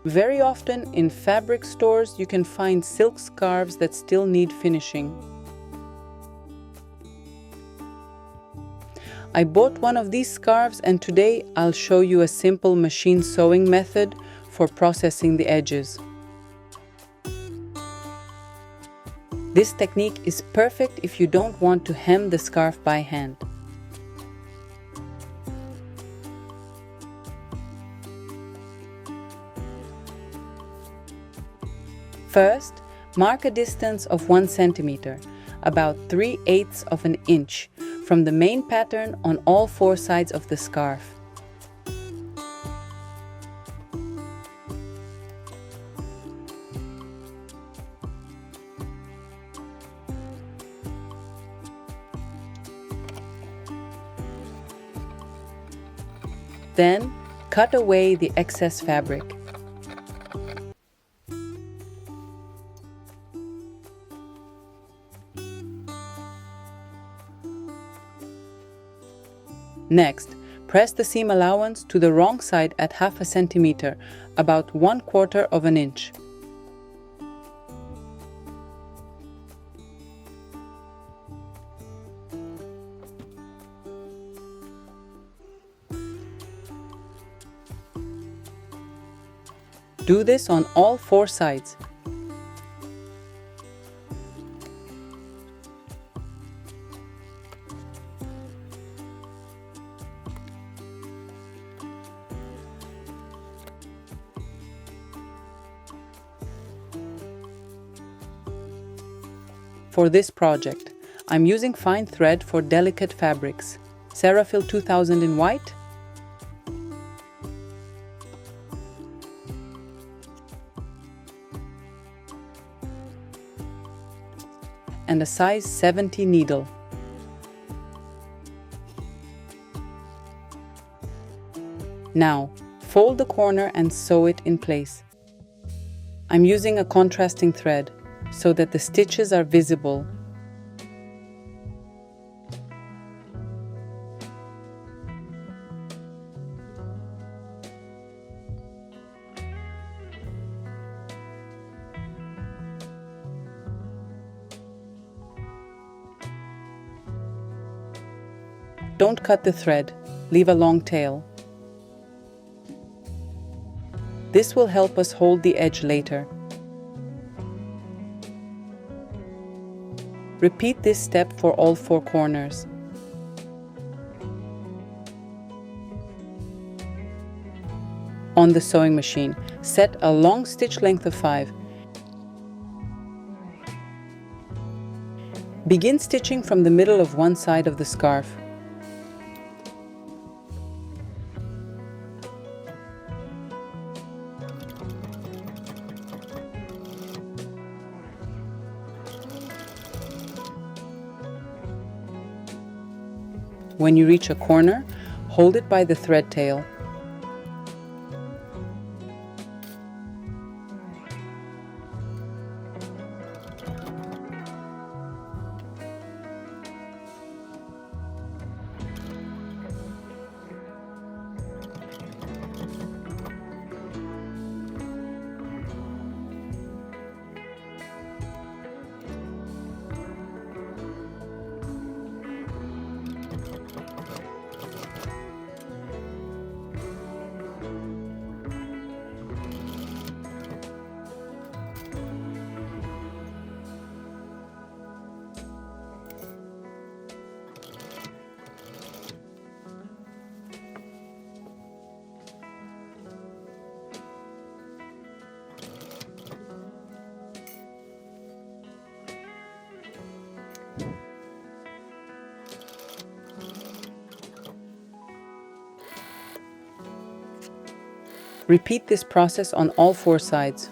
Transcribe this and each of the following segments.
Very often in fabric stores, you can find silk scarves that still need finishing. I bought one of these scarves, and today I'll show you a simple machine sewing method for processing the edges. This technique is perfect if you don't want to hem the scarf by hand. First, mark a distance of 1 centimeter, about 3/8 of an inch, from the main pattern on all 4 sides of the scarf. Then, cut away the excess fabric. Next, press the seam allowance to the wrong side at 0.5 centimeter, about 1/4 of an inch. Do this on all 4 sides. For this project, I'm using fine thread for delicate fabrics. Ceraphil 2000 in white, and a size 70 needle. Now, fold the corner and sew it in place. I'm using a contrasting thread so that the stitches are visible. Don't cut the thread, leave a long tail. This will help us hold the edge later. Repeat this step for all 4 corners. On the sewing machine, set a long stitch length of 5. Begin stitching from the middle of one side of the scarf. When you reach a corner, hold it by the thread tail. Repeat this process on all 4 sides.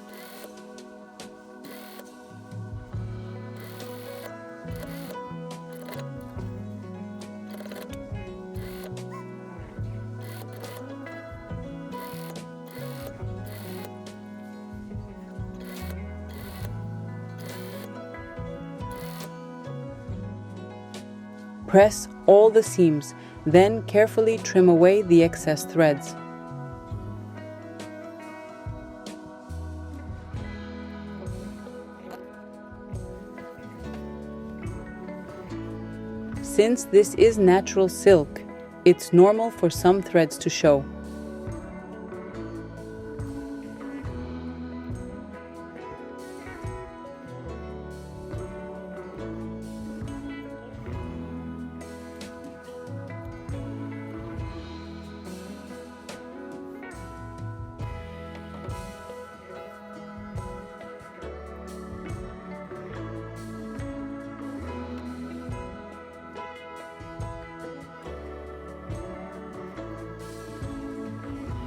Press all the seams, then carefully trim away the excess threads. Since this is natural silk, it's normal for some threads to show.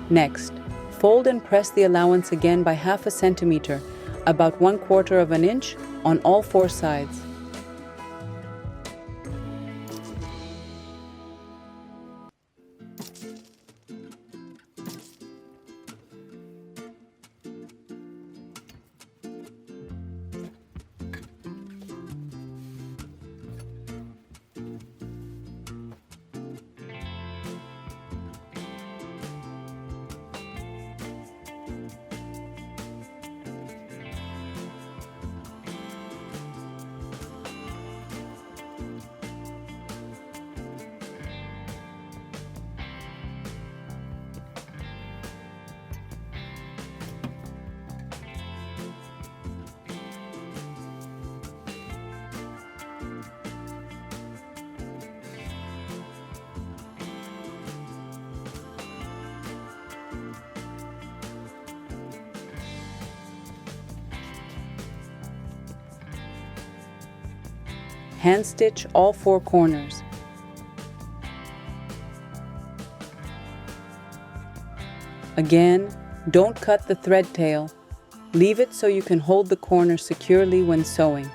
Next, fold and press the allowance again by 1/2 centimeter, about 1/4 of an inch, on all 4 sides. Hand stitch all 4 corners. Again, don't cut the thread tail. Leave it so you can hold the corner securely when sewing.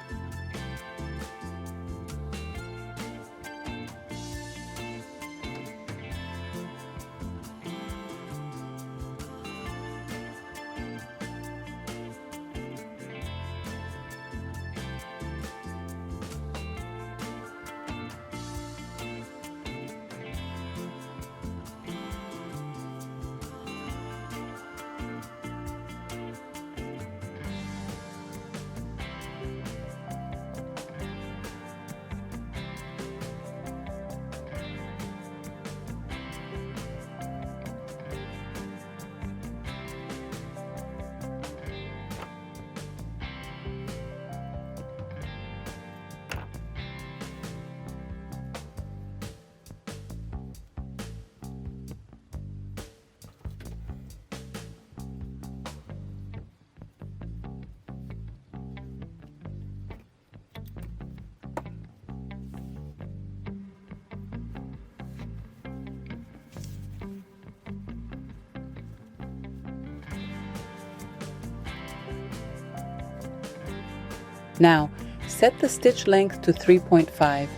Now, set the stitch length to 3.5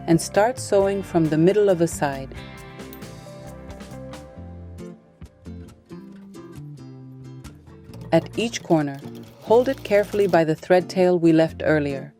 and start sewing from the middle of a side. At each corner, hold it carefully by the thread tail we left earlier.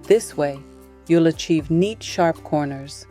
This way, you'll achieve neat, sharp corners.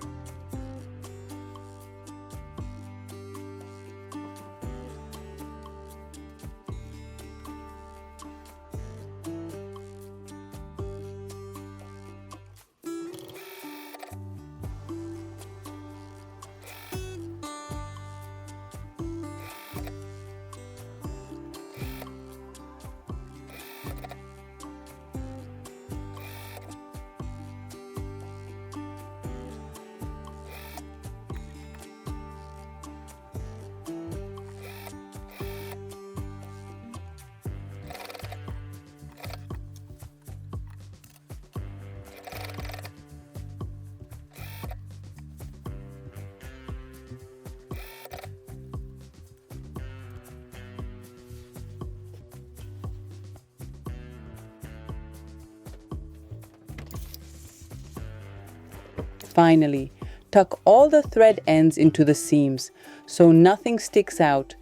Finally, tuck all the thread ends into the seams so nothing sticks out.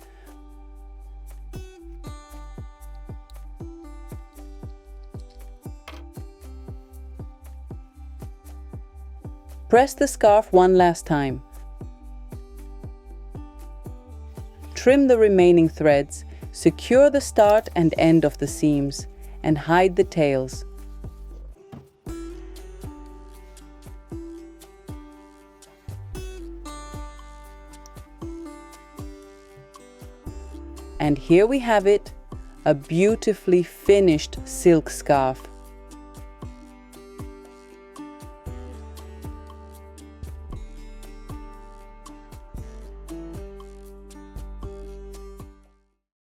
Press the scarf one last time. Trim the remaining threads, secure the start and end of the seams, and hide the tails. And here we have it, a beautifully finished silk scarf.